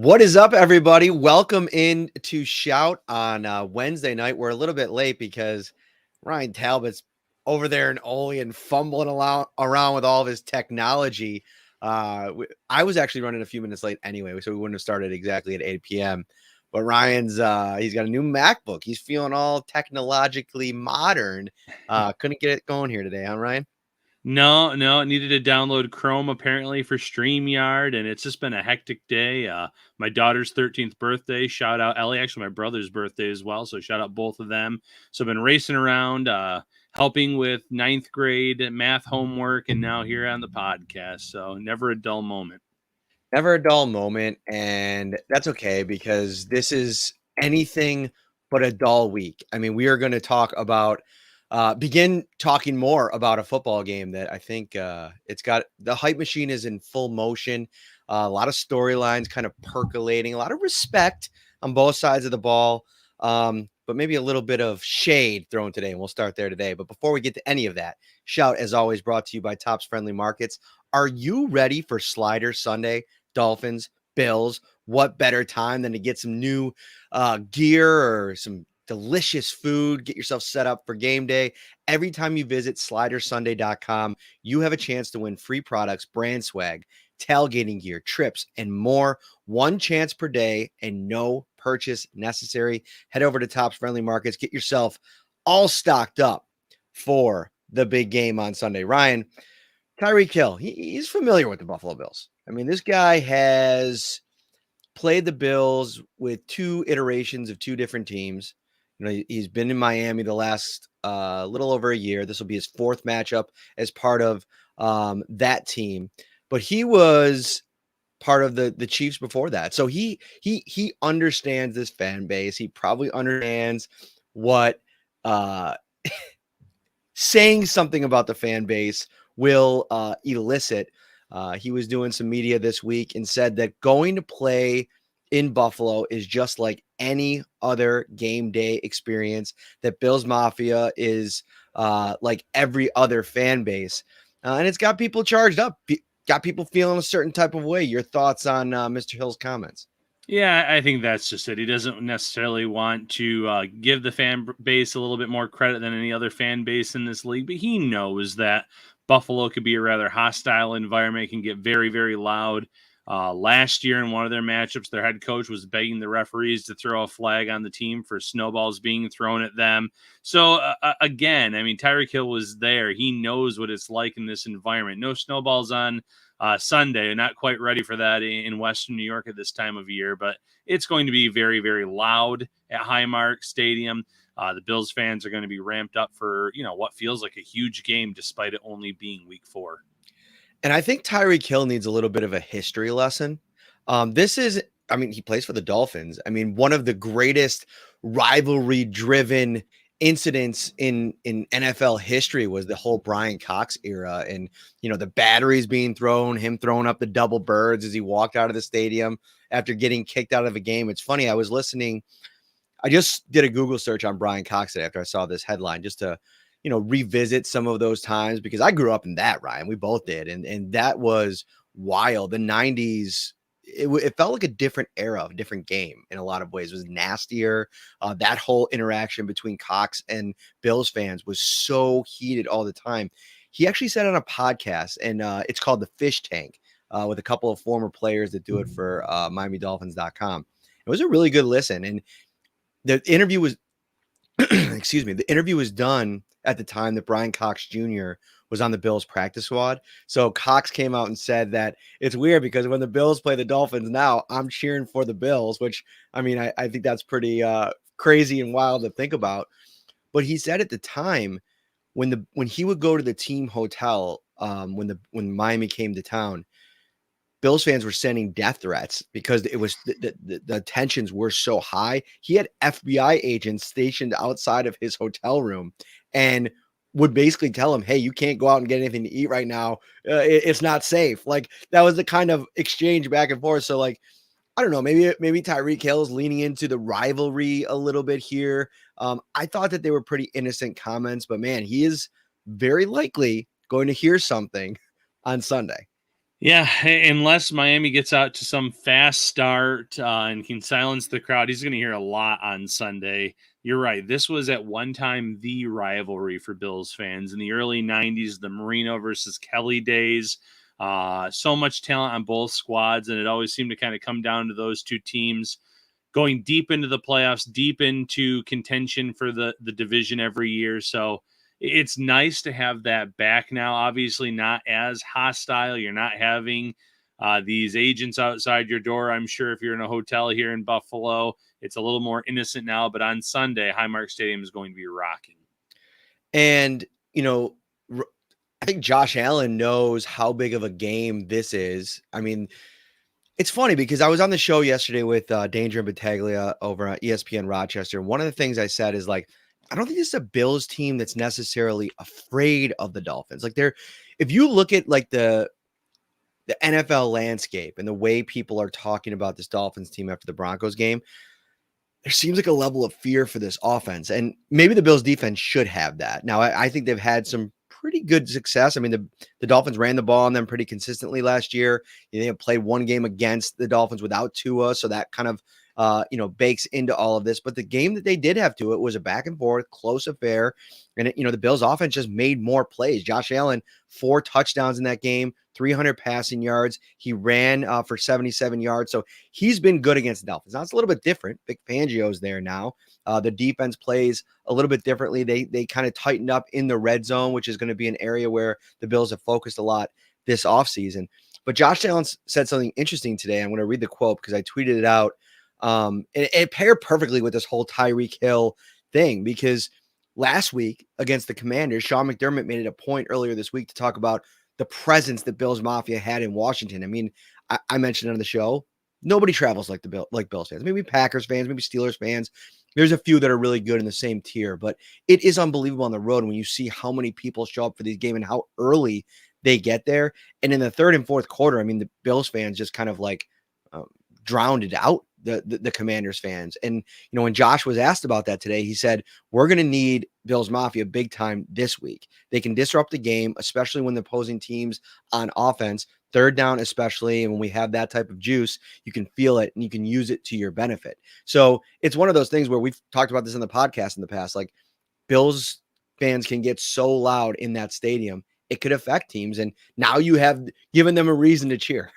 What is up, everybody? Welcome in to Shout on Wednesday night. We're a little bit late because Ryan Talbot's over there in Ole and fumbling around with all of his technology. I was actually running a few minutes late anyway, so we wouldn't have started exactly at 8 p.m. But Ryan's he's got a new MacBook. He's feeling all technologically modern. Couldn't get it going here today, huh, Ryan? No, it needed to download Chrome apparently for StreamYard, and it's just been a hectic day. My daughter's 13th birthday. Shout out Ellie. Actually, my brother's birthday as well. So shout out both of them. So I've been racing around, helping with ninth grade math homework, and now here on the podcast. So never a dull moment. Never a dull moment, and that's okay because this is anything but a dull week. I mean, we are going to talk about begin talking more about a football game that I think it's got the hype machine is in full motion. A lot of storylines kind of percolating, a lot of respect on both sides of the ball, but maybe a little bit of shade thrown today, and we'll start there today. But before we get to any of that, Shout, as always, brought to you by Tops Friendly Markets. Are you ready for Slider Sunday? Dolphins, Bills, what better time than to get some new gear or some delicious food, get yourself set up for game day. Every time you visit slidersunday.com, you have a chance to win free products, brand swag, tailgating gear, trips, and more. One chance per day and no purchase necessary. Head over to Tops Friendly Markets, get yourself all stocked up for the big game on Sunday. Ryan, Tyreek Hill, he's familiar with the Buffalo Bills. I mean, this guy has played the Bills with two iterations of two different teams. You know, he's been in Miami the last little over a year. This will be his fourth matchup as part of that team. But he was part of the Chiefs before that. So he understands this fan base. He probably understands what saying something about the fan base will elicit. He was doing some media this week and said that going to play in Buffalo is just like any other game day experience, that Bills Mafia is like every other fan base. And it's got people charged up, got people feeling a certain type of way. Your thoughts on Mr. Hill's comments? Yeah, I think that's just it. He doesn't necessarily want to give the fan base a little bit more credit than any other fan base in this league, but he knows that Buffalo could be a rather hostile environment. It can get very, very loud. Last year in one of their matchups, their head coach was begging the referees to throw a flag on the team for snowballs being thrown at them. So again, I mean, Tyreek Hill was there. He knows what it's like in this environment. No snowballs on Sunday. Not quite ready for that in Western New York at this time of year, but it's going to be very, very loud at Highmark Stadium. The Bills fans are going to be ramped up for, what feels like a huge game, despite it only being week 4. And I think Tyreek Hill needs a little bit of a history lesson. He plays for the Dolphins. I mean, one of the greatest rivalry-driven incidents in NFL history was the whole Brian Cox era, and the batteries being thrown, him throwing up the double birds as he walked out of the stadium after getting kicked out of a game. It's funny. I just did a Google search on Brian Cox today after I saw this headline, just to revisit some of those times, because I grew up in that, Ryan. We both did. And that was wild. The 90s, it felt like a different era, a different game in a lot of ways. It was nastier. That whole interaction between Cox and Bills fans was so heated all the time. He actually said on a podcast, and it's called The Fish Tank, with a couple of former players that do it for MiamiDolphins.com. It was a really good listen. And the interview was, excuse me, the interview was done at the time that Brian Cox Jr. was on the Bills practice squad. So Cox came out and said that it's weird because when the Bills play the Dolphins now, I'm cheering for the Bills, which, I mean, I think that's pretty crazy and wild to think about. But he said at the time when he would go to the team hotel, when Miami came to town, Bills fans were sending death threats because it was the tensions were so high. He had FBI agents stationed outside of his hotel room and would basically tell him, "Hey, you can't go out and get anything to eat right now. It's not safe." Like, that was the kind of exchange back and forth. So, like, I don't know, maybe Tyreek Hill is leaning into the rivalry a little bit here. I thought that they were pretty innocent comments, but man, he is very likely going to hear something on Sunday. Yeah, unless Miami gets out to some fast start and can silence the crowd, he's going to hear a lot on Sunday. You're right. This was at one time the rivalry for Bills fans in the early 90s, the Marino versus Kelly days. So much talent on both squads, and it always seemed to kind of come down to those two teams going deep into the playoffs, deep into contention for the division every year. So it's nice to have that back now. Obviously, not as hostile. You're not having these agents outside your door. I'm sure if you're in a hotel here in Buffalo, it's a little more innocent now. But on Sunday, Highmark Stadium is going to be rocking. And, I think Josh Allen knows how big of a game this is. I mean, it's funny because I was on the show yesterday with Danger and Battaglia over at ESPN Rochester. And one of the things I said is like, I don't think this is a Bills team that's necessarily afraid of the Dolphins. Like if you look at like the NFL landscape and the way people are talking about this Dolphins team after the Broncos game, there seems like a level of fear for this offense. And maybe the Bills defense should have that. Now, I think they've had some pretty good success. I mean, the Dolphins ran the ball on them pretty consistently last year. They have played one game against the Dolphins without Tua, so that kind of bakes into all of this. But the game that they did have to it was a back and forth, close affair. And the Bills offense just made more plays. Josh Allen, 4 touchdowns in that game, 300 passing yards. He ran for 77 yards. So he's been good against the Dolphins. Now it's a little bit different. Vic Fangio's there now. The defense plays a little bit differently. They kind of tightened up in the red zone, which is going to be an area where the Bills have focused a lot this offseason. But Josh Allen said something interesting today. I'm going to read the quote because I tweeted it out. And it paired perfectly with this whole Tyreek Hill thing, because last week against the Commanders, Sean McDermott made it a point earlier this week to talk about the presence that Bills Mafia had in Washington. I mean, I mentioned on the show, nobody travels like Bills fans. Maybe Packers fans, maybe Steelers fans. There's a few that are really good in the same tier, but it is unbelievable on the road when you see how many people show up for these games and how early they get there. And in the third and fourth quarter, I mean, the Bills fans just kind of like drowned it out the Commanders fans. And, when Josh was asked about that today, he said, we're going to need Bills Mafia big time this week. They can disrupt the game, especially when the opposing teams on offense, third down, especially. And when we have that type of juice, you can feel it and you can use it to your benefit. So it's one of those things where we've talked about this in the podcast in the past, like Bills fans can get so loud in that stadium, it could affect teams. And now you have given them a reason to cheer.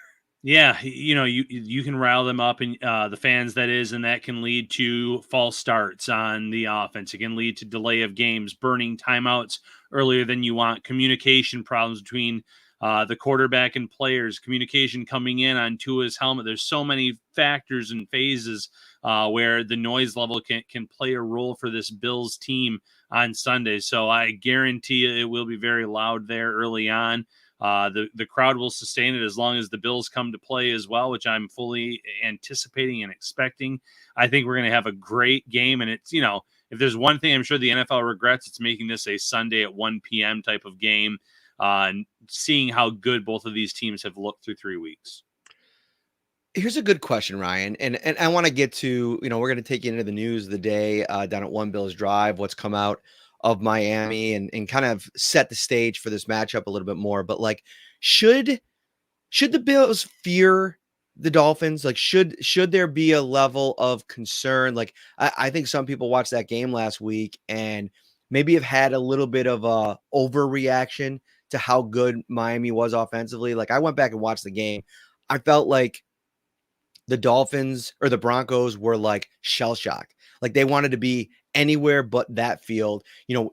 Yeah, you can rile them up, and the fans, that is, and that can lead to false starts on the offense. It can lead to delay of games, burning timeouts earlier than you want, communication problems between the quarterback and players, communication coming in on Tua's helmet. There's so many factors and phases where the noise level can play a role for this Bills team on Sunday. So I guarantee you it will be very loud there early on. The crowd will sustain it as long as the Bills come to play as well, which I'm fully anticipating and expecting. I think we're going to have a great game. And it's, if there's one thing I'm sure the NFL regrets, it's making this a Sunday at 1 p.m. type of game, and seeing how good both of these teams have looked through 3 weeks. Here's a good question, Ryan. And I want to get to, we're going to take you into the news of the day down at One Bills Drive, what's come out of Miami, and kind of set the stage for this matchup a little bit more. But like, should the Bills fear the Dolphins? Like, should there be a level of concern? Like, I think some people watched that game last week and maybe have had a little bit of a overreaction to how good Miami was offensively. Like, I went back and watched the game. I felt like the Dolphins or the Broncos were like shell shocked. Like they wanted to be anywhere but that field.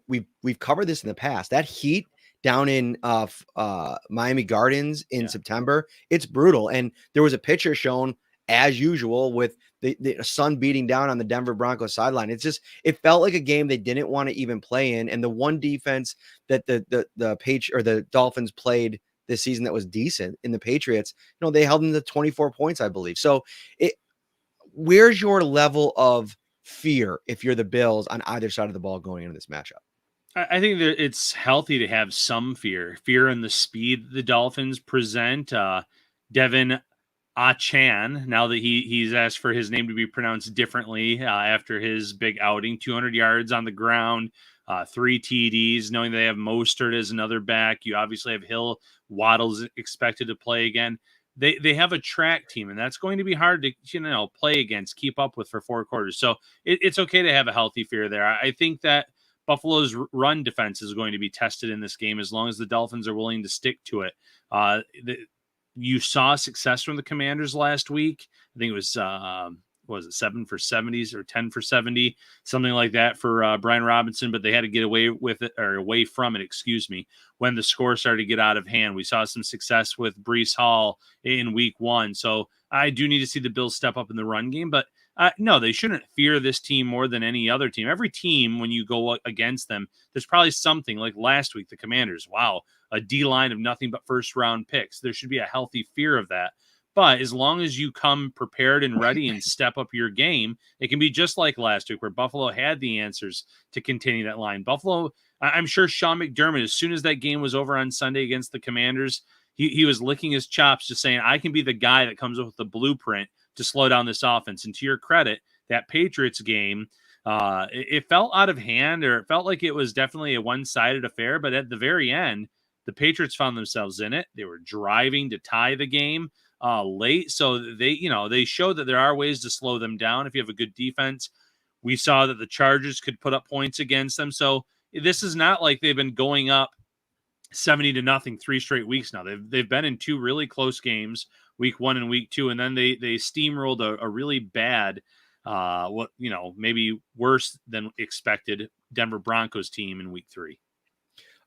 We've covered this in the past. That heat down in Miami Gardens in September, it's brutal. And there was a picture shown as usual with the sun beating down on the Denver Broncos sideline. It felt like a game they didn't want to even play in. And the one defense that the Dolphins played this season that was decent in the Patriots, they held them to 24 points, I believe. So where's your level of fear if you're the Bills on either side of the ball going into this matchup? I think that it's healthy to have some fear in the speed the Dolphins present. Devin Achan, now that he's asked for his name to be pronounced differently after his big outing, 200 yards on the ground, 3 TDs, knowing they have Mostert as another back. You obviously have Hill Waddle's expected to play again. They have a track team, and that's going to be hard to play against, keep up with for 4 quarters. So it's okay to have a healthy fear there. I think that Buffalo's run defense is going to be tested in this game as long as the Dolphins are willing to stick to it. You saw success from the Commanders last week. I think it was 7 for 70s or 10 for 70, something like that for Brian Robinson, but they had to get away from it, when the score started to get out of hand. We saw some success with Breece Hall in week 1. So I do need to see the Bills step up in the run game, but no, they shouldn't fear this team more than any other team. Every team, when you go against them, there's probably something like last week, the Commanders. Wow, a D-line of nothing but first-round picks. There should be a healthy fear of that. But as long as you come prepared and ready and step up your game, it can be just like last week where Buffalo had the answers to continue that line. Buffalo, I'm sure Sean McDermott, as soon as that game was over on Sunday against the Commanders, he was licking his chops just saying, I can be the guy that comes up with the blueprint to slow down this offense. And to your credit, that Patriots game, it felt out of hand, or it felt like it was definitely a one-sided affair. But at the very end, the Patriots found themselves in it. They were driving to tie the game late. So they showed that there are ways to slow them down if you have a good defense. We saw that the Chargers could put up points against them. So this is not like they've been going up 70-0 3 straight weeks now. They've been in 2 really close games, week 1 and week 2, and then they steamrolled a really bad, maybe worse than expected Denver Broncos team in week 3.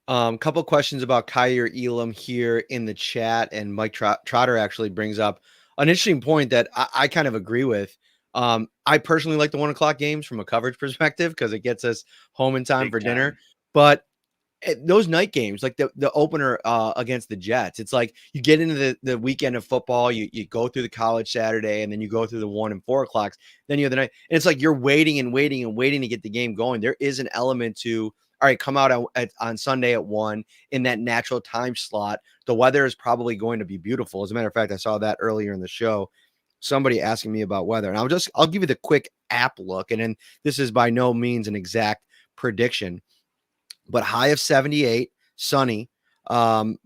Couple questions about Kaiir Elam here in the chat, and Mike Trotter actually brings up an interesting point that I kind of agree with. I personally like the 1 o'clock games from a coverage perspective because it gets us home in time for dinner. But those night games, like the opener against the Jets, it's like you get into the weekend of football, you go through the college Saturday, and then you go through the 1 and 4 o'clocks. Then you have the night, and it's like you're waiting to get the game going. There is an element to, all right, come out on Sunday at 1 in that natural time slot. The weather is probably going to be beautiful. As a matter of fact, I saw that earlier in the show. Somebody asking me about weather, and I'll give you the quick app look, and then this is by no means an exact prediction, but high of 78, sunny,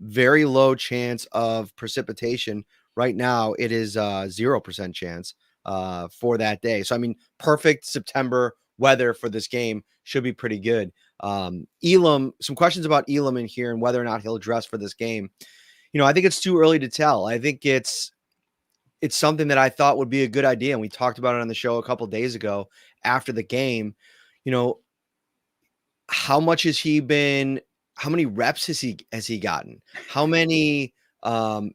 very low chance of precipitation. Right now, it is 0% chance for that day. So, I mean, perfect September weather for this game. Should be pretty good. Elam, some questions about Elam in here and whether or not he'll dress for this game. I think it's too early to tell. I think it's something that I thought would be a good idea, and we talked about it on the show a couple of days ago after the game. How much has he been? How many reps has he gotten? How many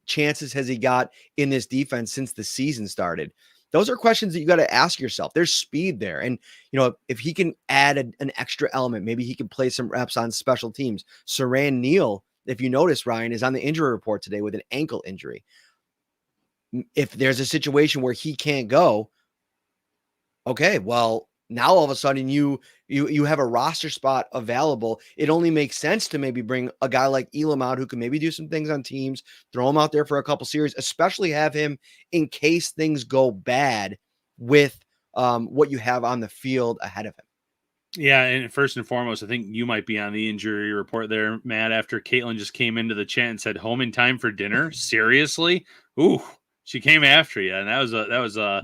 chances has he got in this defense since the season started? Those are questions that you got to ask yourself. There's speed there. And, if he can add an extra element, maybe he can play some reps on special teams. Siran Neal, if you notice, Ryan, is on the injury report today with an ankle injury. If there's a situation where he can't go, okay, well, now all of a sudden you have a roster spot available. It only makes sense to maybe bring a guy like Elam out who can maybe do some things on teams, throw him out there for a couple series, especially have him in case things go bad with what you have on the field ahead of him. Yeah, and first and foremost, I think you might be on the injury report there, Matt, after Caitlin just came into the chat and said, home in time for dinner? Seriously? Ooh, she came after you, and that was a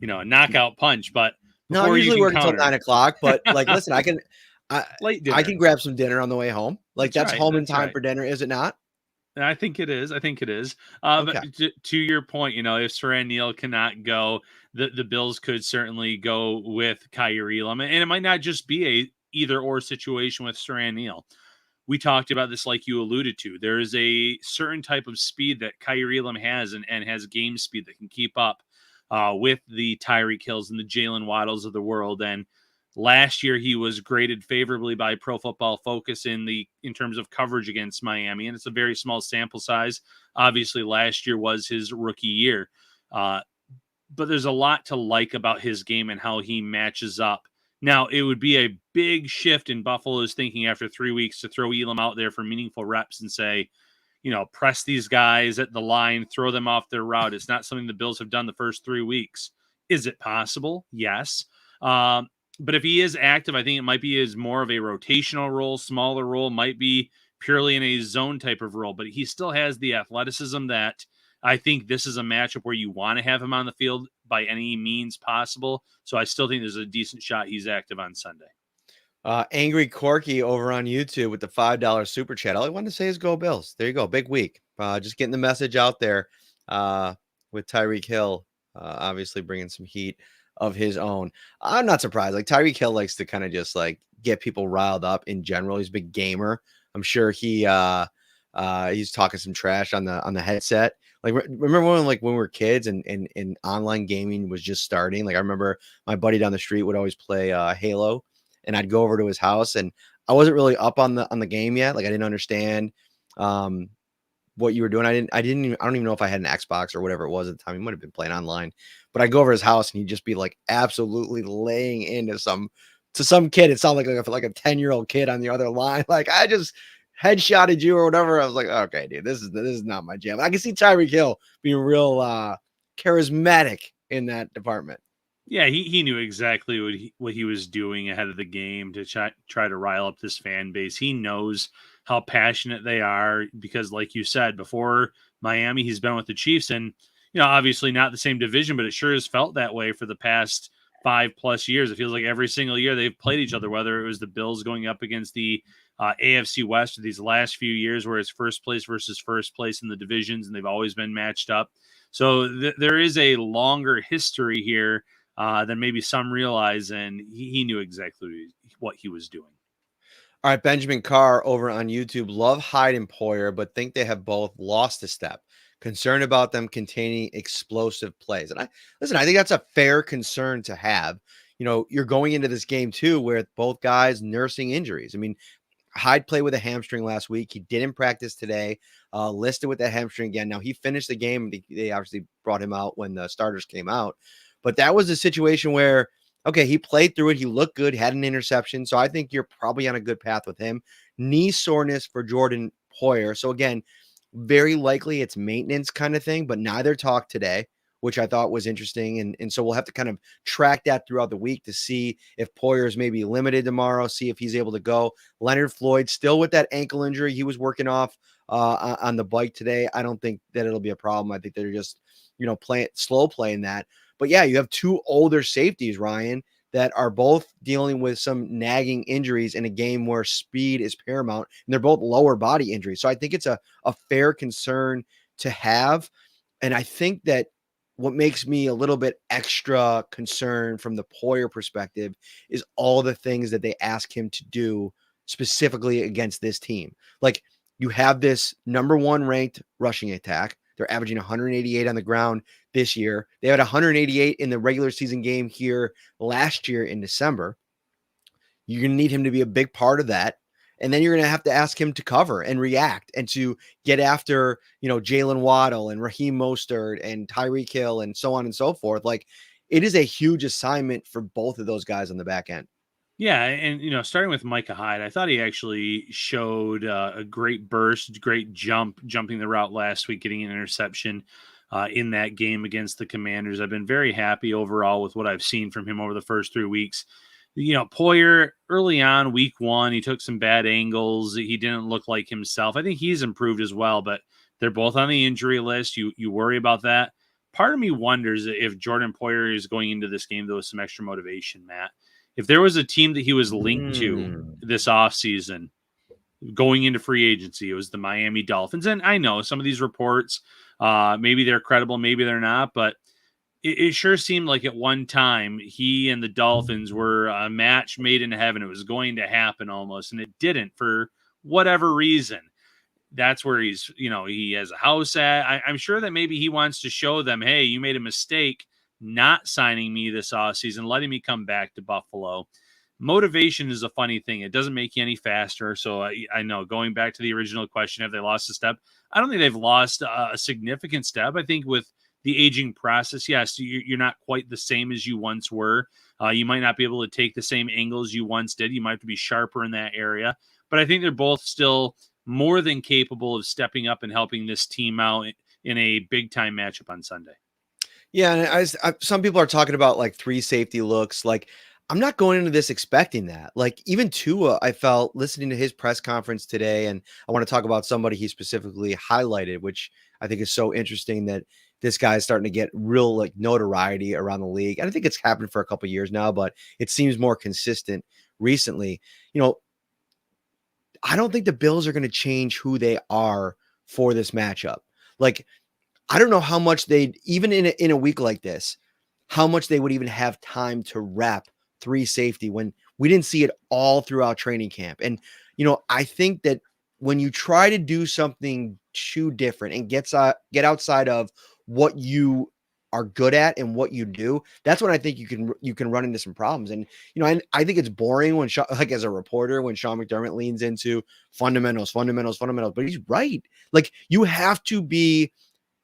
knockout punch, but no, I usually work until 9 o'clock, but listen, I can grab some dinner on the way home. That's right. Home in time for dinner, is it not? I think it is. Okay. But to your point, if Siran Neal cannot go, the Bills could certainly go with Kaiir Elam, and it might not just be a either or situation with Siran Neal. We talked about this, like you alluded to. There is a certain type of speed that Kaiir Elam has, and has game speed that can keep up with the Tyreek Hills and the Jalen Waddles of the world. And last year he was graded favorably by Pro Football Focus in terms of coverage against Miami, and it's a very small sample size. Obviously, last year was his rookie year, but there's a lot to like about his game and how he matches up. Now, it would be a big shift in Buffalo's thinking after 3 weeks to throw Elam out there for meaningful reps and say, press these guys at the line, throw them off their route. It's not something the Bills have done the first 3 weeks. Is it possible? Yes. But if he is active, I think it might be as more of a rotational role, smaller role, might be purely in a zone type of role, but he still has the athleticism that I think this is a matchup where you want to have him on the field by any means possible. So I still think there's a decent shot he's active on Sunday. Angry Corky over on YouTube with the $5 super chat. All I wanted to say is go Bills. There you go. Big week. Just getting the message out there with Tyreek Hill, obviously bringing some heat of his own. I'm not surprised. Like Tyreek Hill likes to kind of just like get people riled up in general. He's a big gamer. I'm sure he's talking some trash on the headset. Like remember when we were kids and online gaming was just starting? Like I remember my buddy down the street would always play Halo. And I'd go over to his house, and I wasn't really up on the game yet. Like I didn't understand what you were doing. I don't even know if I had an Xbox or whatever it was at the time. He might have been playing online, but I'd go over his house and he'd just be like absolutely laying into some kid. It sounded like a 10-year-old kid on the other line. Like I just headshotted you or whatever. I was like, okay, dude, this is not my jam. I can see Tyreek Hill being real charismatic in that department. Yeah, he knew exactly what he was doing ahead of the game to try to rile up this fan base. He knows how passionate they are because, like you said, before Miami, he's been with the Chiefs, and obviously not the same division, but it sure has felt that way for the past 5+ years. It feels like every single year they've played each other, whether it was the Bills going up against the AFC West or these last few years where it's first place versus first place in the divisions, and they've always been matched up. So there is a longer history here than maybe some realize, and he knew exactly what he was doing. All right, Benjamin Carr over on YouTube. Love Hyde and Poyer, but think they have both lost a step. Concerned about them containing explosive plays. And I think that's a fair concern to have. You're going into this game too, where both guys nursing injuries. I mean, Hyde played with a hamstring last week. He didn't practice today, listed with that hamstring again. Now he finished the game. They obviously brought him out when the starters came out. But that was a situation where, okay, he played through it. He looked good, had an interception. So I think you're probably on a good path with him. Knee soreness for Jaelan Poyer. So again, very likely it's maintenance kind of thing, but neither talked today, which I thought was interesting. And so we'll have to kind of track that throughout the week to see if Poyer is maybe limited tomorrow, see if he's able to go. Leonard Floyd still with that ankle injury he was working off on the bike today. I don't think that it'll be a problem. I think they're just, slow playing that. But yeah, you have two older safeties, Ryan, that are both dealing with some nagging injuries in a game where speed is paramount, and they're both lower body injuries. So I think it's a fair concern to have. And I think that what makes me a little bit extra concerned from the Poyer perspective is all the things that they ask him to do specifically against this team. Like you have this number 1 ranked rushing attack. They're averaging 188 on the ground this year. They had 188 in the regular season game here last year in December. You're going to need him to be a big part of that. And then you're going to have to ask him to cover and react and to get after, Jalen Waddle and Raheem Mostert and Tyreek Hill and so on and so forth. Like it is a huge assignment for both of those guys on the back end. Yeah, and starting with Micah Hyde, I thought he actually showed a great burst, great jumping the route last week, getting an interception in that game against the Commanders. I've been very happy overall with what I've seen from him over the first 3 weeks. Poyer early on, week 1, he took some bad angles. He didn't look like himself. I think he's improved as well, but they're both on the injury list. You worry about that. Part of me wonders if Jaelan Poyer is going into this game, though, with some extra motivation, Matt. If there was a team that he was linked to this offseason going into free agency, it was the Miami Dolphins. And I know some of these reports, maybe they're credible, maybe they're not, but it sure seemed like at one time he and the Dolphins were a match made in heaven. It was going to happen almost, and it didn't for whatever reason. That's where he's, he has a house at. I'm sure that maybe he wants to show them, hey, you made a mistake not signing me this offseason, letting me come back to Buffalo. Motivation is a funny thing. It doesn't make you any faster. So I know, going back to the original question, have they lost a step? I don't think they've lost a significant step. I think with the aging process, yes, you're not quite the same as you once were. You might not be able to take the same angles you once did. You might have to be sharper in that area. But I think they're both still more than capable of stepping up and helping this team out in a big-time matchup on Sunday. Yeah, and some people are talking about like 3 safety looks. Like I'm not going into this expecting that. Like even Tua, I felt listening to his press conference today, and I want to talk about somebody he specifically highlighted, which I think is so interesting that this guy is starting to get real like notoriety around the league. And I think it's happened for a couple of years now, but it seems more consistent recently. You know, I don't think the Bills are going to change who they are for this matchup. Like, I don't know how much they even in a week like this, how much they would even have time to rep three safety when we didn't see it all throughout training camp. And I think that when you try to do something too different and get outside of what you are good at and what you do, that's when I think you can run into some problems. And I think it's boring when like as a reporter when Sean McDermott leans into fundamentals, but he's right. Like you have to be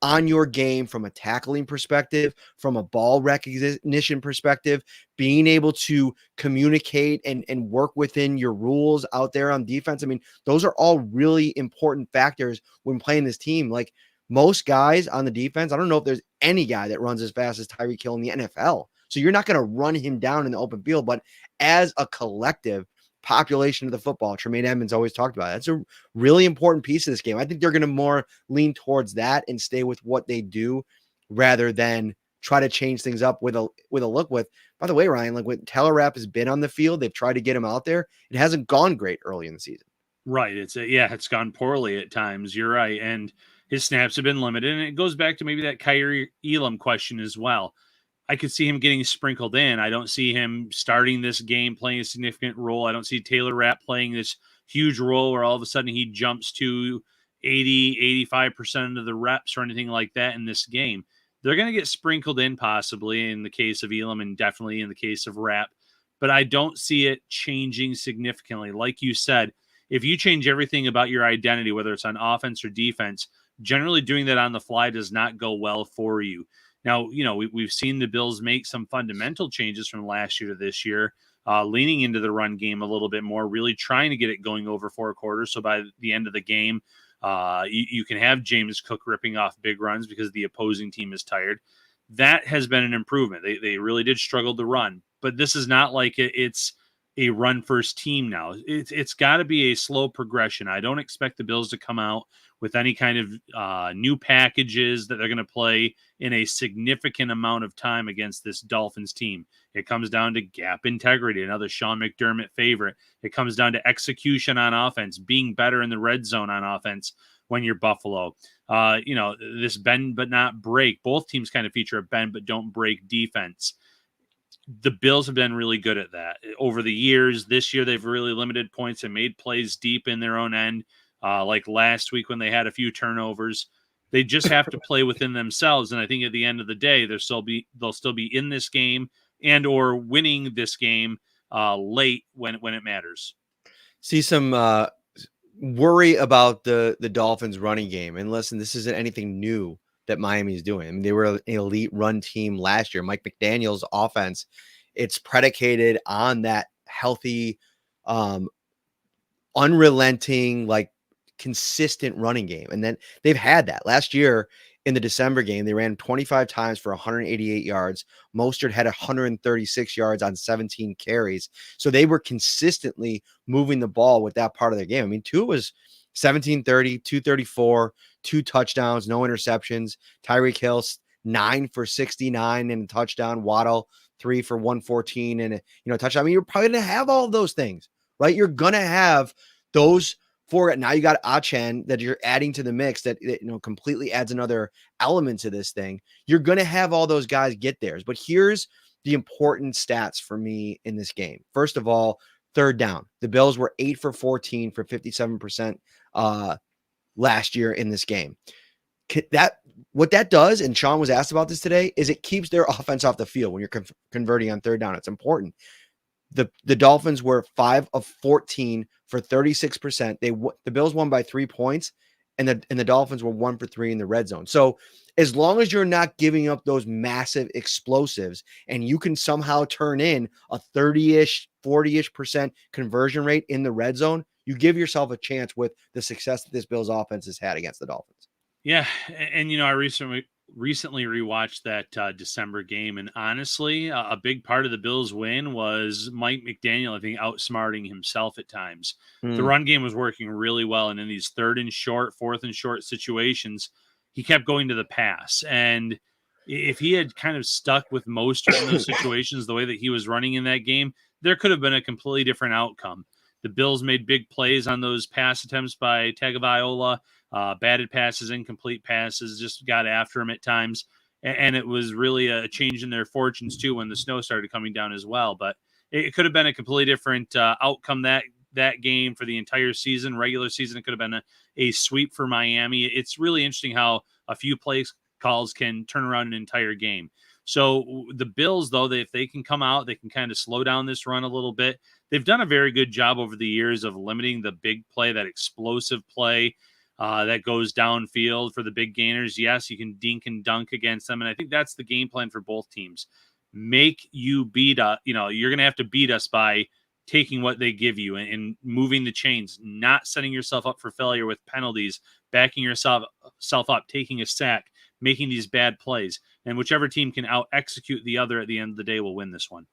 on your game from a tackling perspective, from a ball recognition perspective, being able to communicate and work within your rules out there on defense. I mean, those are all really important factors when playing this team. Like most guys on the defense, I don't know if there's any guy that runs as fast as Tyreek Hill in the NFL. So you're not going to run him down in the open field, but as a collective population of the football, Tremaine Edmonds always talked about it. That's a really important piece of this game. I think they're going to more lean towards that and stay with what they do rather than try to change things up with a look with. By the way, Ryan, like when Taylor Rapp has been on the field, they've tried to get him out there. It hasn't gone great early in the season. Right. It's gone poorly at times. You're right. And his snaps have been limited. And it goes back to maybe that Kaiir Elam question as well. I could see him getting sprinkled in. I don't see him starting this game, playing a significant role. I don't see Taylor Rapp playing this huge role where all of a sudden he jumps to 80, 85% of the reps or anything like that in this game. They're going to get sprinkled in possibly in the case of Elam and definitely in the case of Rapp. But I don't see it changing significantly. Like you said, if you change everything about your identity, whether it's on offense or defense, generally doing that on the fly does not go well for you. Now, we've seen the Bills make some fundamental changes from last year to this year, leaning into the run game a little bit more, really trying to get it going over 4 quarters. So by the end of the game, you can have James Cook ripping off big runs because the opposing team is tired. That has been an improvement. They really did struggle to run, but this is not like it's a run first team now. It's got to be a slow progression. I don't expect the Bills to come out with any kind of new packages that they're going to play in a significant amount of time against this Dolphins team. It comes down to gap integrity, another Sean McDermott favorite. It comes down to execution on offense, being better in the red zone on offense when you're Buffalo. This bend but not break. Both teams kind of feature a bend but don't break defense. The Bills have been really good at that over the years. This year, they've really limited points and made plays deep in their own end. Like last week when they had a few turnovers, they just have to play within themselves. And I think at the end of the day, they'll still be in this game and or winning this game late when it matters. See some worry about the Dolphins running game. And listen, this isn't anything new that Miami's doing. I mean, they were an elite run team last year. Mike McDaniel's offense, it's predicated on that healthy, unrelenting, like consistent running game. And then they've had that. Last year in the December game, they ran 25 times for 188 yards. Mostert had 136 yards on 17 carries. So they were consistently moving the ball with that part of their game. I mean, Tua was 1730, 234, 2 touchdowns, no interceptions. Tyreek Hill, 9 for 69 and a touchdown. Waddle, 3 for 114 and a touchdown. I mean, you're probably going to have all of those things, right? You're going to have those 4. Now you got Achen that you're adding to the mix that completely adds another element to this thing. You're going to have all those guys get theirs. But here's the important stats for me in this game. First of all, third down. The Bills were 8 for 14 for 57% last year in this game. What that does, and Sean was asked about this today, is it keeps their offense off the field when you're converting on third down. It's important. The Dolphins were 5 of 14 for 36%. The Bills won by 3 points, and the Dolphins were 1 for 3 in the red zone. So as long as you're not giving up those massive explosives and you can somehow turn in a 30-ish, 40-ish% conversion rate in the red zone, you give yourself a chance with the success that this Bills offense has had against the Dolphins. Yeah, and I recently recently rewatched that December game, and honestly, a big part of the Bills' win was Mike McDaniel, I think, outsmarting himself at times. The Mm. run game was working really well, and in these third and short, fourth and short situations, he kept going to the pass. And if he had kind of stuck with Mostert in those situations the way that he was running in that game, there could have been a completely different outcome. The Bills made big plays on those pass attempts by Tagovailoa, batted passes, incomplete passes, just got after him at times. And it was really a change in their fortunes, too, when the snow started coming down as well. But it could have been a completely different outcome that game for the entire season, regular season. It could have been a sweep for Miami. It's really interesting how a few plays calls can turn around an entire game. So the Bills, though, if they can come out, they can kind of slow down this run a little bit. They've done a very good job over the years of limiting the big play, that explosive play that goes downfield for the big gainers. Yes, you can dink and dunk against them, and I think that's the game plan for both teams. Make you beat us. You're going to have to beat us by taking what they give you and moving the chains, not setting yourself up for failure with penalties, backing yourself up, taking a sack, making these bad plays. And whichever team can out execute the other at the end of the day will win this one.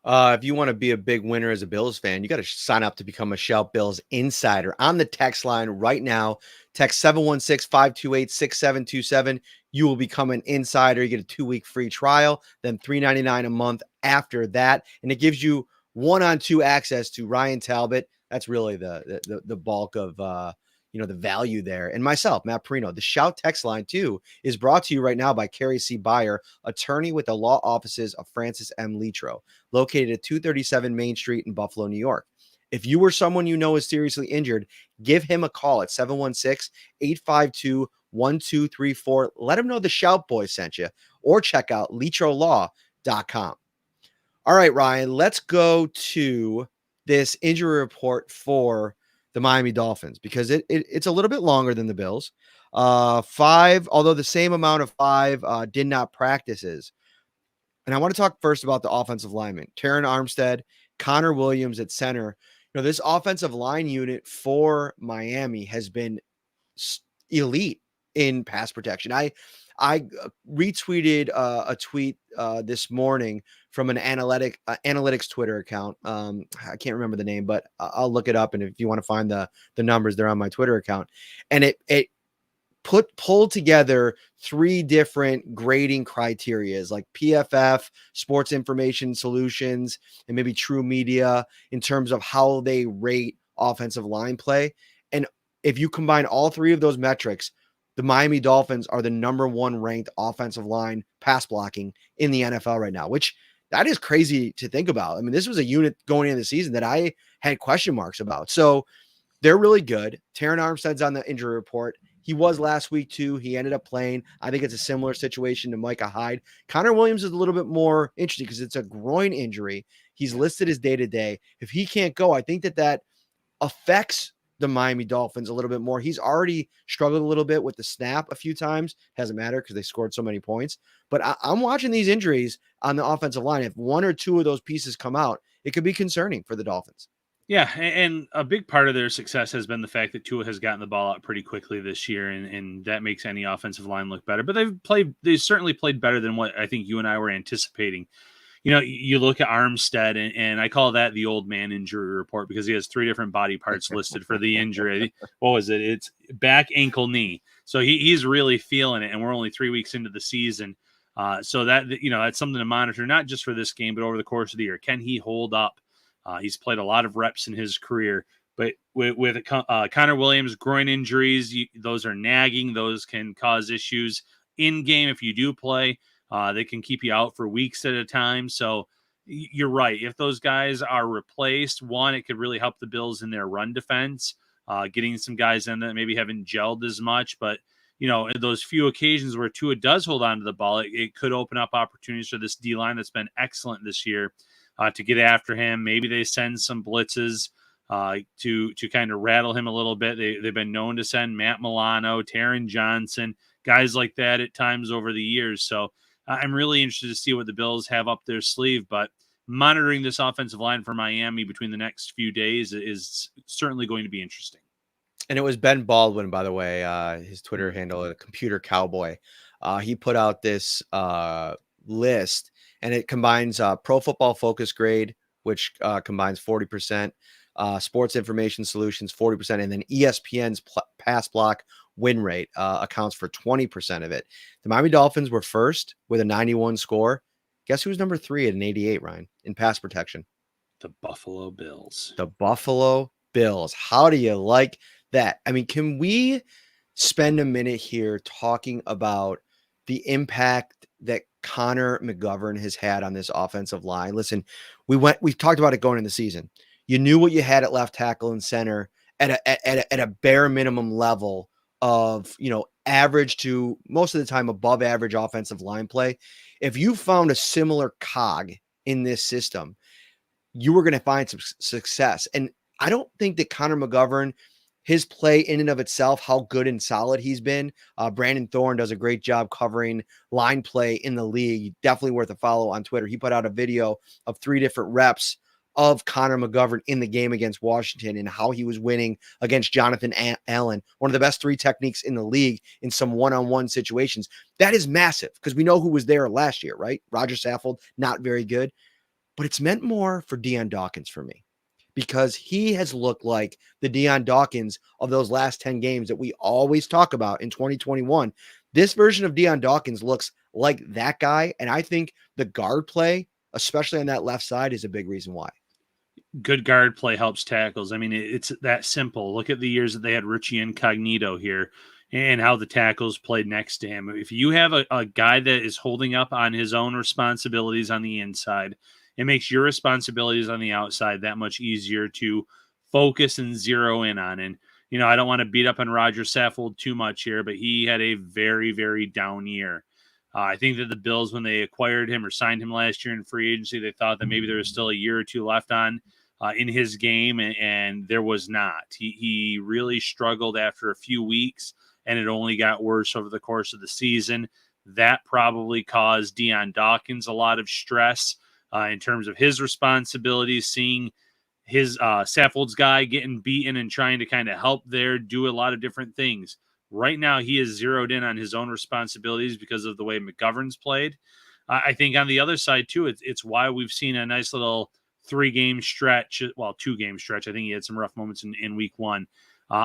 If you want to be a big winner as a Bills fan, you got to sign up to become a Shout Bills insider on the text line right now. Text 716-528-6727. You will become an insider. You get a 2-week free trial, then $3.99 a month after that. And it gives you 1-on-2 access to Ryan Talbot. That's really the bulk of the value there. And myself, Matt Parrino. The Shout text line too is brought to you right now by Carrie C. Beyer, attorney with the law offices of Francis M. Litro, located at 237 Main Street in Buffalo, New York. If you or someone you know is seriously injured, give him a call at 716-852-1234. Let him know the Shout Boys sent you, or check out litrolaw.com. All right, Ryan, let's go to this injury report for the Miami Dolphins, because it's a little bit longer than the Bills. 5, although the same amount of 5 did not practices. And I want to talk first about the offensive linemen. Terron Armstead, Connor Williams at center. This offensive line unit for Miami has been elite in pass protection. I retweeted a tweet this morning from an analytics Twitter account. I can't remember the name, but I'll look it up. And if you want to find the numbers, they're on my Twitter account. And it pulled together 3 different grading criterias, like PFF, Sports Information Solutions, and maybe True Media, in terms of how they rate offensive line play. And if you combine all 3 of those metrics, the Miami Dolphins are the number 1 ranked offensive line pass blocking in the NFL right now, which that is crazy to think about. I mean, this was a unit going into the season that I had question marks about. So they're really good. Terron Armstead's on the injury report. He was last week too. He ended up playing. I think it's a similar situation to Micah Hyde. Connor Williams is a little bit more interesting because it's a groin injury. He's listed as day-to-day. If he can't go, I think that affects the Miami Dolphins a little bit more. He's already struggled a little bit with the snap a few times. Hasn't mattered because they scored so many points. But I'm watching these injuries on the offensive line. If 1 or 2 of those pieces come out, it could be concerning for the Dolphins. Yeah, and a big part of their success has been the fact that Tua has gotten the ball out pretty quickly this year, and that makes any offensive line look better. But they've certainly played better than what I think you and I were anticipating. You look at Armstead, and I call that the old man injury report because he has 3 different body parts listed for the injury. What was it? It's back, ankle, knee. So he's really feeling it, and we're only 3 weeks into the season. So that's something to monitor, not just for this game, but over the course of the year. Can he hold up? He's played a lot of reps in his career, but with Connor Williams, groin injuries, those are nagging. Those can cause issues in game if you do play. They can keep you out for weeks at a time. So you're right. If those guys are replaced, it could really help the Bills in their run defense, getting some guys in that maybe haven't gelled as much. But, in those few occasions where Tua does hold on to the ball, it could open up opportunities for this D-line that's been excellent this year to get after him. Maybe they send some blitzes to kind of rattle him a little bit. They've been known to send Matt Milano, Taron Johnson, guys like that at times over the years. So I'm really interested to see what the Bills have up their sleeve, but monitoring this offensive line for Miami between the next few days is certainly going to be interesting. And it was Ben Baldwin, by the way, his Twitter handle, a computer cowboy, He put out this list, and it combines Pro Football Focus grade, which combines 40%, Sports Information Solutions 40%, and then ESPN's pass block win rate accounts for 20% of it. The Miami Dolphins were first with a 91 score. Guess who's number 3 at an 88, Ryan, in pass protection? The Buffalo Bills. The Buffalo Bills. How do you like that? I mean, can we spend a minute here talking about the impact that Connor McGovern has had on this offensive line? Listen, we've talked about it going in the season. You knew what you had at left tackle and center at a bare minimum level of, average to most of the time above average offensive line play. If you found a similar cog in this system, you were going to find some success. And I don't think that Connor McGovern, his play in and of itself, how good and solid he's been. Brandon Thorne does a great job covering line play in the league. Definitely worth a follow on Twitter. He put out a video of 3 different reps of Connor McGovern in the game against Washington and how he was winning against Jonathan Allen, one of the best 3 techniques in the league in some one-on-one situations. That is massive because we know who was there last year, right? Roger Saffold, not very good. But it's meant more for Dion Dawkins for me because he has looked like the Dion Dawkins of those last 10 games that we always talk about in 2021. This version of Dion Dawkins looks like that guy. And I think the guard play, especially on that left side, is a big reason why. Good guard play helps tackles. I mean, it's that simple. Look at the years that they had Richie Incognito here and how the tackles played next to him. If you have a guy that is holding up on his own responsibilities on the inside, it makes your responsibilities on the outside that much easier to focus and zero in on. And, I don't want to beat up on Roger Saffold too much here, but he had a very, very down year. I think that the Bills, when they acquired him or signed him last year in free agency, they thought that maybe there was still a year or 2 left on in his game, and there was not. He really struggled after a few weeks, and it only got worse over the course of the season. That probably caused Dion Dawkins a lot of stress in terms of his responsibilities, seeing his Saffold's guy getting beaten and trying to kind of help there, do a lot of different things. Right now, he is zeroed in on his own responsibilities because of the way McGovern's played. I think on the other side, too, it's why we've seen a nice little 3-game stretch, 2-game stretch. I think he had some rough moments in week 1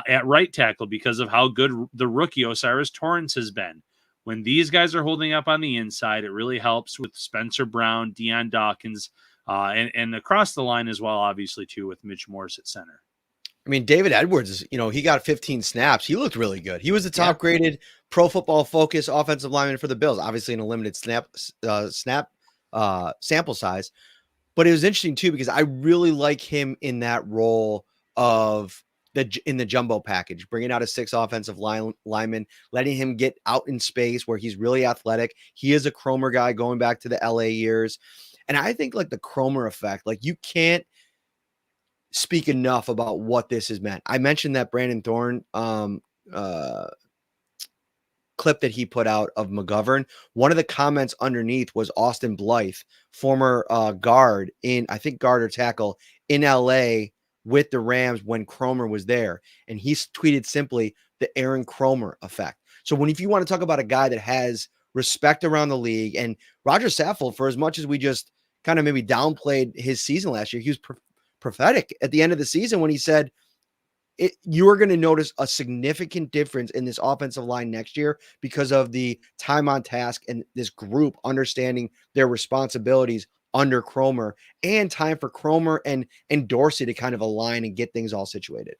at right tackle because of how good the rookie Osiris Torrance has been. When these guys are holding up on the inside, it really helps with Spencer Brown, Dion Dawkins, and across the line as well, obviously, too, with Mitch Morse at center. I mean, David Edwards, he got 15 snaps. He looked really good. He was the top graded Pro Football Focus offensive lineman for the Bills, obviously in a limited snap sample size. But it was interesting, too, because I really like him in that role of in the jumbo package, bringing out a 6 offensive lineman, letting him get out in space where he's really athletic. He is a Cromer guy going back to the LA years. And I think like the Cromer effect, like you can't speak enough about what this has meant. I mentioned that Brandon Thorne clip that he put out of McGovern. One of the comments underneath was Austin Blythe, former guard or tackle in LA with the Rams when Cromer was there. And he tweeted simply the Aaron Cromer effect. So if you want to talk about a guy that has respect around the league, and Roger Saffold, for as much as we just kind of maybe downplayed his season last year, he was prophetic at the end of the season when he said, you are going to notice a significant difference in this offensive line next year because of the time on task and this group understanding their responsibilities under Cromer, and time for Cromer and Dorsey to kind of align and get things all situated.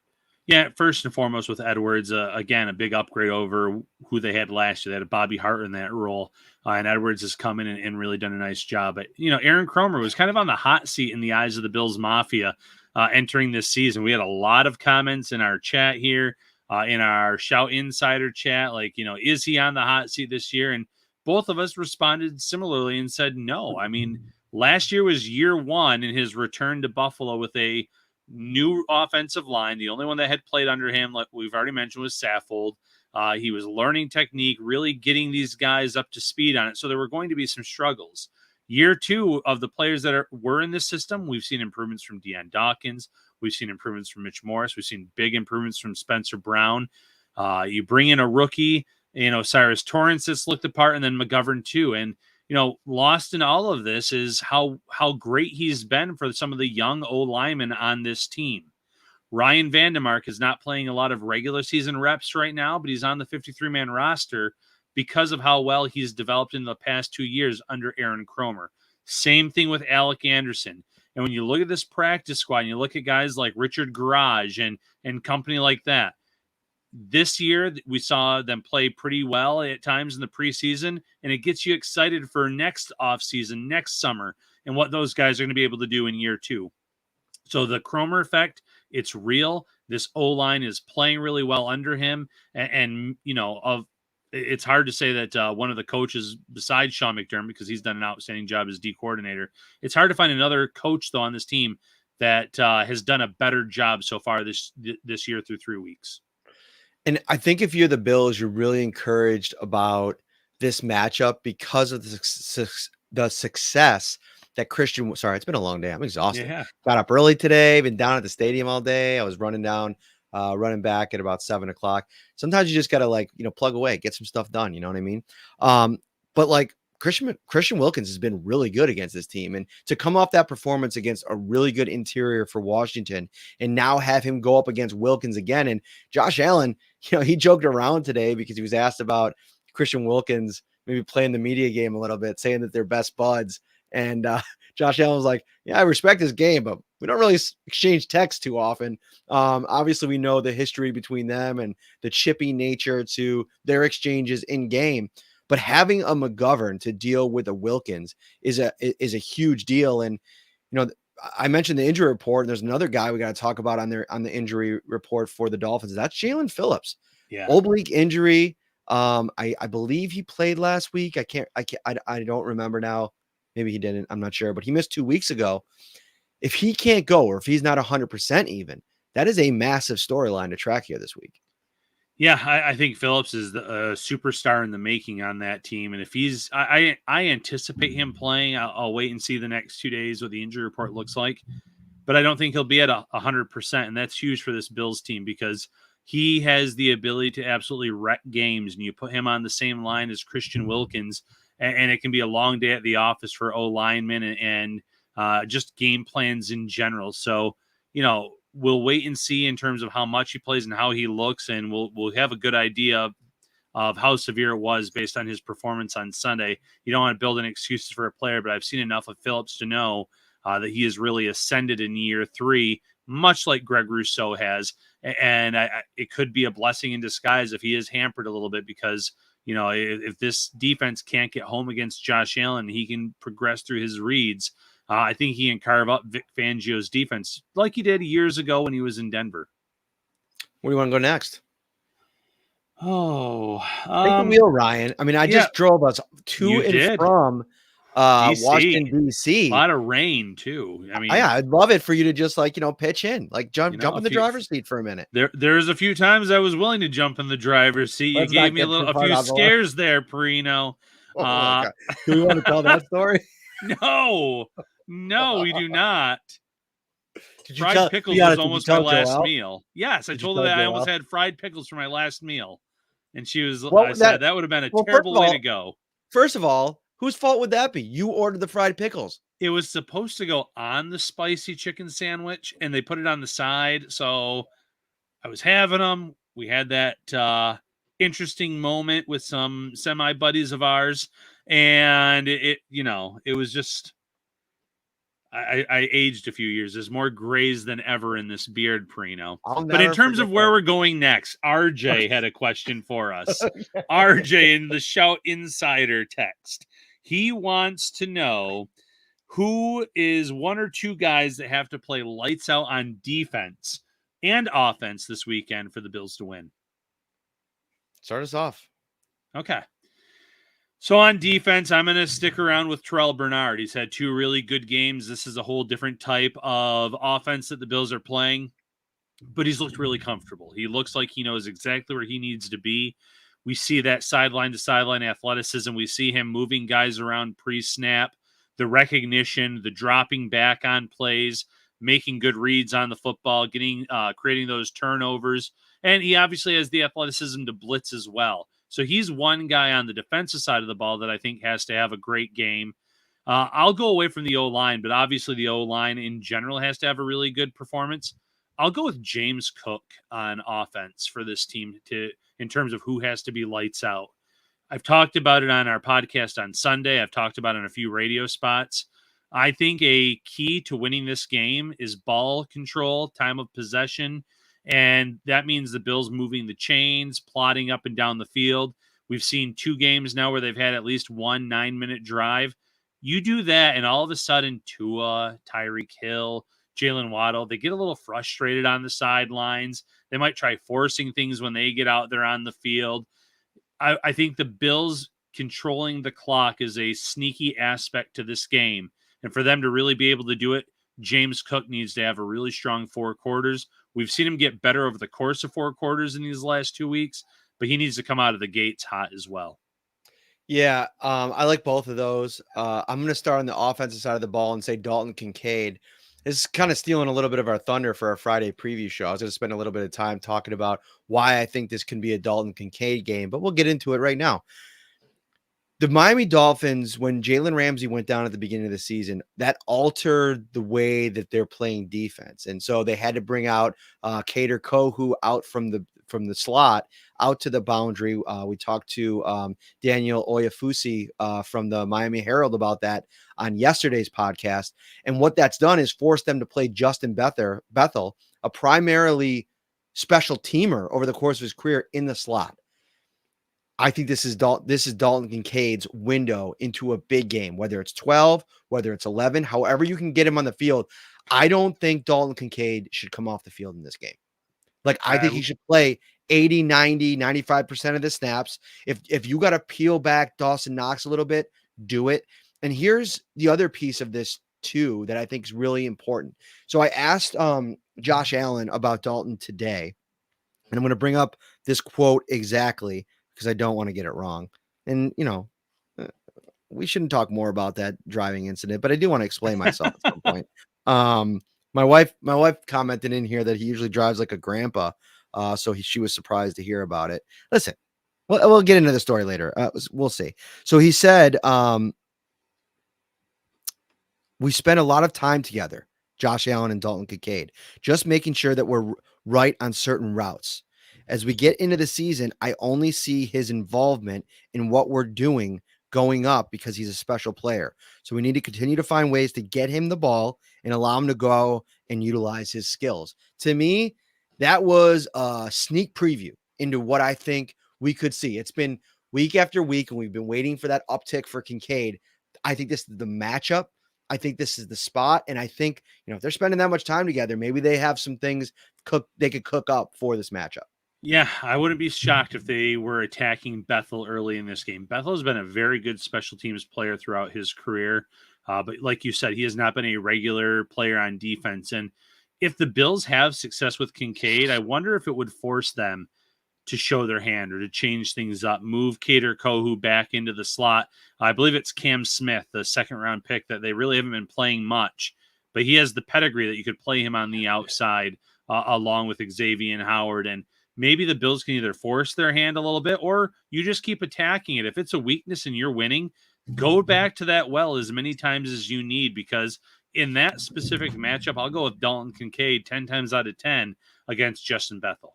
Yeah, first and foremost with Edwards, again, a big upgrade over who they had last year. They had Bobby Hart in that role, and Edwards has come in and really done a nice job. But, Aaron Cromer was kind of on the hot seat in the eyes of the Bills Mafia entering this season. We had a lot of comments in our chat here, in our Shout Insider chat, like, is he on the hot seat this year? And both of us responded similarly and said no. I mean, last year was year 1 in his return to Buffalo with a new offensive line. The only one that had played under him, like we've already mentioned, was Saffold. He was learning technique, really getting these guys up to speed on it. So there were going to be some struggles. Year 2 of the players that were in this system, we've seen improvements from Dion Dawkins. We've seen improvements from Mitch Morse. We've seen big improvements from Spencer Brown. You bring in a rookie Cyrus Torrance that's looked apart, and then McGovern too. And, lost in all of this is how great he's been for some of the young O linemen on this team. Ryan Vandemark is not playing a lot of regular season reps right now, but he's on the 53-man roster because of how well he's developed in the past 2 years under Aaron Cromer. Same thing with Alec Anderson. And when you look at this practice squad and you look at guys like Richard Garage and company like that, this year we saw them play pretty well at times in the preseason, and it gets you excited for next offseason, next summer, and what those guys are going to be able to do in year 2. So the Cromer effect, it's real. This O-line is playing really well under him. And it's hard to say that one of the coaches besides Sean McDermott, because he's done an outstanding job as D coordinator. It's hard to find another coach, though, on this team that has done a better job so far this year through 3 weeks. And I think if you're the Bills, you're really encouraged about this matchup because of the success that Christian. Sorry, it's been a long day. I'm exhausted. Yeah. Got up early today. Been down at the stadium all day. I was running back at about 7:00. Sometimes you just gotta plug away, get some stuff done. You know what I mean? But Christian Wilkins has been really good against this team, and to come off that performance against a really good interior for Washington, and now have him go up against Wilkins again. And Josh Allen, he joked around today because he was asked about Christian Wilkins maybe playing the media game a little bit, saying that they're best buds. And Josh Allen was like, yeah, I respect his game, but we don't really exchange texts too often. Obviously, we know the history between them and the chippy nature to their exchanges in game. But having a McGovern to deal with a Wilkins is a huge deal. And, I mentioned the injury report, and there's another guy we got to talk about on the injury report for the Dolphins. That's Jaelan Phillips. Yeah. Oblique injury. I believe he played last week. I don't remember now. Maybe he didn't. I'm not sure, but he missed 2 weeks ago. If he can't go, or if he's not 100% even, that is a massive storyline to track here this week. Yeah, I think Phillips is a superstar in the making on that team. And if he's, I anticipate him playing. I'll wait and see the next 2 days what the injury report looks like. But I don't think he'll be at 100%. And that's huge for this Bills team because he has the ability to absolutely wreck games. And you put him on the same line as Christian Wilkins, and it can be a long day at the office for O linemen and just game plans in general. So, we'll wait and see in terms of how much he plays and how he looks, and we'll have a good idea of how severe it was based on his performance on Sunday. You don't want to build any excuses for a player, but I've seen enough of Phillips to know that he has really ascended in year 3, much like Greg Rousseau has. And it could be a blessing in disguise if he is hampered a little bit because, if this defense can't get home against Josh Allen, he can progress through his reads. I think he can carve up Vic Fangio's defense like he did years ago when he was in Denver. Where do you want to go next? Take the wheel, Ryan. I mean, I just drove us to and from Washington, D.C. A lot of rain, too. I mean, I'd love it for you to just pitch in, jump in the driver's seat for a minute. There's a few times I was willing to jump in the driver's seat. You gave me a few scares there, Parrino. Okay. Do we want to tell that story? No, we do not. Fried pickles was almost my last meal. Yes, I told her that I almost had fried pickles for my last meal. And she was, I said, that would have been a terrible way to go. First of all, whose fault would that be? You ordered the fried pickles. It was supposed to go on the spicy chicken sandwich, and they put it on the side. So I was having them. We had that interesting moment with some semi-buddies of ours. And it was just, I aged a few years. There's more grays than ever in this beard, Parrino. But in terms of where we're going next, RJ had a question for us. RJ in the Shout Insider text. He wants to know who is one or two guys that have to play lights out on defense and offense this weekend for the Bills to win. Start us off. Okay. So on defense, I'm going to stick around with Terrel Bernard. He's had 2 really good games. This is a whole different type of offense that the Bills are playing, but he's looked really comfortable. He looks like he knows exactly where he needs to be. We see that sideline-to-sideline athleticism. We see him moving guys around pre-snap, the recognition, the dropping back on plays, making good reads on the football, creating those turnovers. And he obviously has the athleticism to blitz as well. So he's one guy on the defensive side of the ball that I think has to have a great game. I'll go away from the O-line, but obviously the O-line in general has to have a really good performance. I'll go with James Cook on offense for this team in terms of who has to be lights out. I've talked about it on our podcast on Sunday. I've talked about it in a few radio spots. I think a key to winning this game is ball control, time of possession, and that means the Bills moving the chains, plotting up and down the field. We've seen 2 games now where they've had at least 1 9-minute drive. You do that, and all of a sudden, Tua, Tyreek Hill, Jalen Waddle, they get a little frustrated on the sidelines. They might try forcing things when they get out there on the field. I think the Bills controlling the clock is a sneaky aspect to this game. And for them to really be able to do it, James Cook needs to have a really strong 4 quarters. We've seen him get better over the course of 4 quarters in these last 2 weeks, but he needs to come out of the gates hot as well. Yeah, I like both of those. I'm going to start on the offensive side of the ball and say Dalton Kincaid is kind of stealing a little bit of our thunder for our Friday preview show. I was going to spend a little bit of time talking about why I think this can be a Dalton Kincaid game, but we'll get into it right now. The Miami Dolphins, when Jalen Ramsey went down at the beginning of the season, that altered the way that they're playing defense. And so they had to bring out Kaiir Elam out from the slot out to the boundary. We talked to Daniel Oyefusi from the Miami Herald about that on yesterday's podcast. And what that's done is forced them to play Justin Bethel, a primarily special teamer over the course of his career in the slot. I think this is Dalton Kincaid's window into a big game, whether it's 12, whether it's 11, however you can get him on the field. I don't think Dalton Kincaid should come off the field in this game. Like, I think he should play 80, 90, 95% of the snaps. If you got to peel back Dawson Knox a little bit, do it. And here's the other piece of this too that I think is really important. So I asked Josh Allen about Dalton today, and I'm going to bring up this quote exactly because I don't want to get it wrong. And, we shouldn't talk more about that driving incident, but I do want to explain myself at some point. My wife commented in here that he usually drives like a grandpa. So she was surprised to hear about it. Listen, we'll get into the story later. We'll see. So he said, we spent a lot of time together, Josh Allen and Dalton Kincaid, just making sure that we're right on certain routes. As we get into the season, I only see his involvement in what we're doing going up because he's a special player. So we need to continue to find ways to get him the ball and allow him to go and utilize his skills. To me, that was a sneak preview into what I think we could see. It's been week after week, and we've been waiting for that uptick for Kincaid. I think this is the matchup. I think this is the spot. And I think, if they're spending that much time together, maybe they have some things they could cook up for this matchup. Yeah, I wouldn't be shocked if they were attacking Bethel early in this game. Bethel has been a very good special teams player throughout his career. But like you said, he has not been a regular player on defense. And if the Bills have success with Kincaid, I wonder if it would force them to show their hand or to change things up, move Kaiir Elam back into the slot. I believe it's Cam Smith, the 2nd-round pick that they really haven't been playing much, but he has the pedigree that you could play him on the outside along with Xavier Howard. And maybe the Bills can either force their hand a little bit or you just keep attacking it. If it's a weakness and you're winning, go back to that well as many times as you need, because in that specific matchup, I'll go with Dalton Kincaid 10 times out of 10 against Justin Bethel.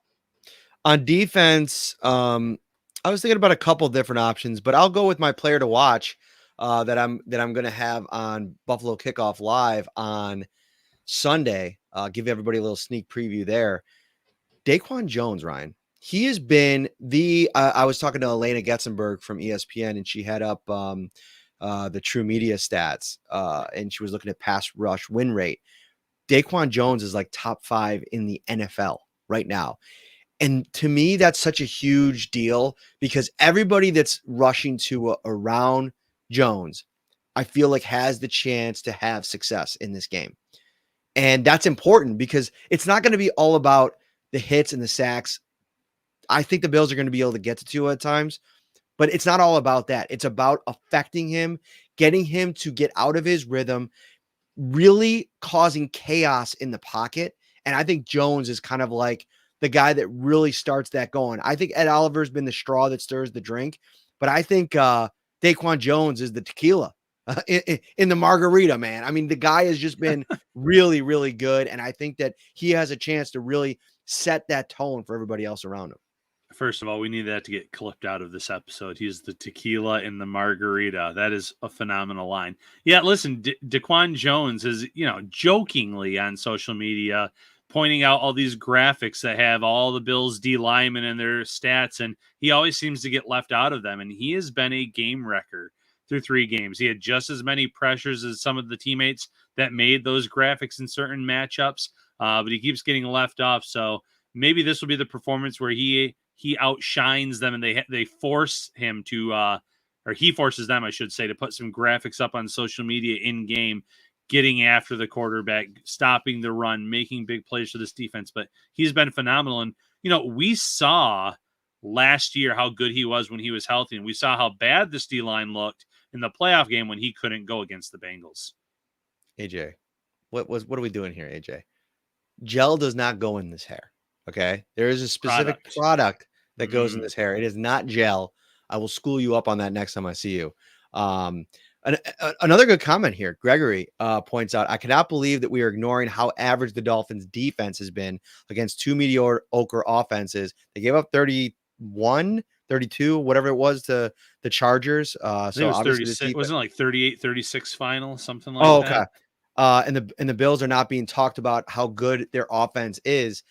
On defense, I was thinking about a couple different options, but I'll go with my player to watch that I'm going to have on Buffalo Kickoff Live on Sunday. I'll give everybody a little sneak preview there. DaQuan Jones, Ryan. He has been I was talking to Elena Getzenberg from ESPN, and she had up the True Media stats, and she was looking at pass rush win rate. DaQuan Jones is like top 5 in the NFL right now. And to me, that's such a huge deal because everybody that's rushing to around Jones, I feel like has the chance to have success in this game. And that's important because it's not going to be all about the hits and the sacks. I think the Bills are going to be able to get to Tua at times, but it's not all about that. It's about affecting him, getting him to get out of his rhythm, really causing chaos in the pocket. And I think Jones is kind of like the guy that really starts that going. I think Ed Oliver's been the straw that stirs the drink, but I think DaQuan Jones is the tequila in the margarita, man. I mean, the guy has just been really, really good, and I think that he has a chance to really set that tone for everybody else around him. First of all, we need that to get clipped out of this episode. He's the tequila in the margarita. That is a phenomenal line. Yeah, listen, DaQuan Jones is, jokingly on social media pointing out all these graphics that have all the Bills D linemen and their stats, and he always seems to get left out of them. And he has been a game wrecker through 3 games. He had just as many pressures as some of the teammates that made those graphics in certain matchups, but he keeps getting left off. So maybe this will be the performance where he outshines them, and they force him to, or he forces them, I should say, to put some graphics up on social media in game, getting after the quarterback, stopping the run, making big plays for this defense. But he's been phenomenal. And, we saw last year how good he was when he was healthy, and we saw how bad this D-line looked in the playoff game when he couldn't go against the Bengals. AJ, what are we doing here, AJ? Gel does not go in this hair. Okay. There is a specific product that goes in this hair. It is not gel. I will school you up on that next time I see you. Another good comment here. Gregory points out, I cannot believe that we are ignoring how average the Dolphins defense has been against 2 mediocre offenses. They gave up 31, 32, whatever it was to the Chargers. So it was obviously 36, wasn't it like 38-36 final, something like that? Okay. And the Bills are not being talked about how good their offense is.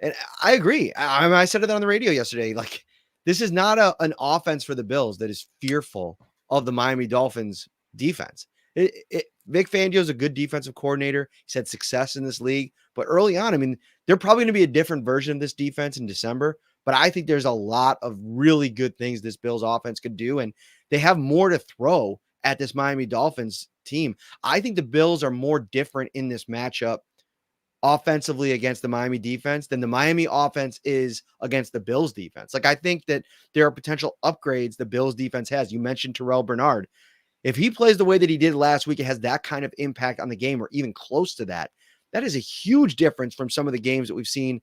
And I agree. I said it on the radio yesterday. Like, this is not an offense for the Bills that is fearful of the Miami Dolphins defense. Vic Fangio is a good defensive coordinator. He's had success in this league. But early on, I mean, they're probably going to be a different version of this defense in December. But I think there's a lot of really good things this Bills offense could do. And they have more to throw at this Miami Dolphins team. I think the Bills are more different in this matchup offensively against the Miami defense than the Miami offense is against the Bills defense. Like, I think that there are potential upgrades the Bills defense has. You mentioned Terrel Bernard. If he plays the way that he did last week, it has that kind of impact on the game or even close to that. That is a huge difference from some of the games that we've seen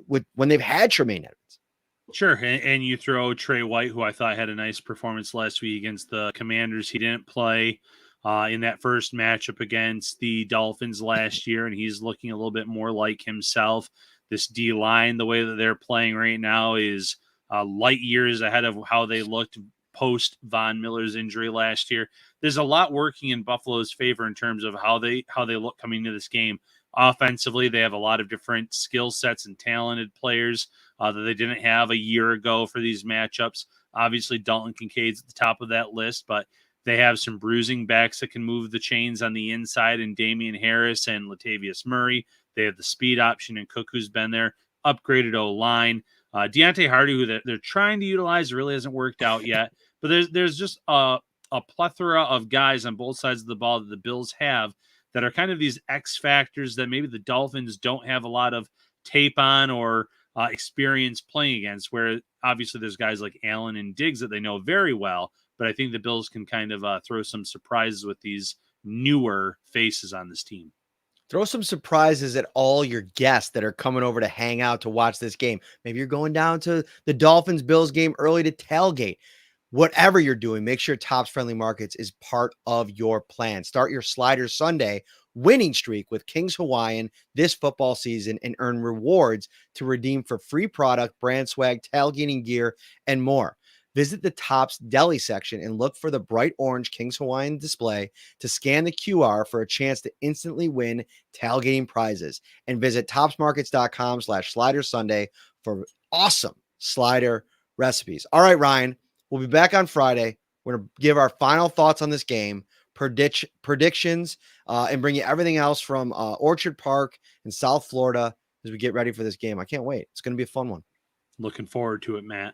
when they've had Tremaine Edmonds. Sure. And you throw Trey White, who I thought had a nice performance last week against the Commanders. He didn't play in that first matchup against the Dolphins last year, and he's looking a little bit more like himself. This D-line, the way that they're playing right now, is light years ahead of how they looked post Von Miller's injury last year. There's a lot working in Buffalo's favor in terms of how they look coming into this game. Offensively, they have a lot of different skill sets and talented players that they didn't have a year ago for these matchups. Obviously, Dalton Kincaid's at the top of that list, but they have some bruising backs that can move the chains on the inside, and Damian Harris and Latavius Murray. They have the speed option, and Cook, who's been there. Upgraded O-line. Deontay Hardy, who they're trying to utilize, really hasn't worked out yet. But there's just a plethora of guys on both sides of the ball that the Bills have that are kind of these X factors that maybe the Dolphins don't have a lot of tape on or experience playing against, where obviously there's guys like Allen and Diggs that they know very well. But I think the Bills can kind of throw some surprises with these newer faces on this team. Throw some surprises at all your guests that are coming over to hang out to watch this game. Maybe you're going down to the Dolphins-Bills game early to tailgate. Whatever you're doing, make sure Tops Friendly Markets is part of your plan. Start your Sliders Sunday winning streak with King's Hawaiian this football season and earn rewards to redeem for free product, brand swag, tailgating gear, and more. Visit the Tops Deli section and look for the bright orange King's Hawaiian display to scan the QR for a chance to instantly win tailgating prizes. And visit topsmarkets.com/slidersunday for awesome slider recipes. All right, Ryan, we'll be back on Friday. We're going to give our final thoughts on this game, predictions, and bring you everything else from Orchard Park in South Florida as we get ready for this game. I can't wait. It's going to be a fun one. Looking forward to it, Matt.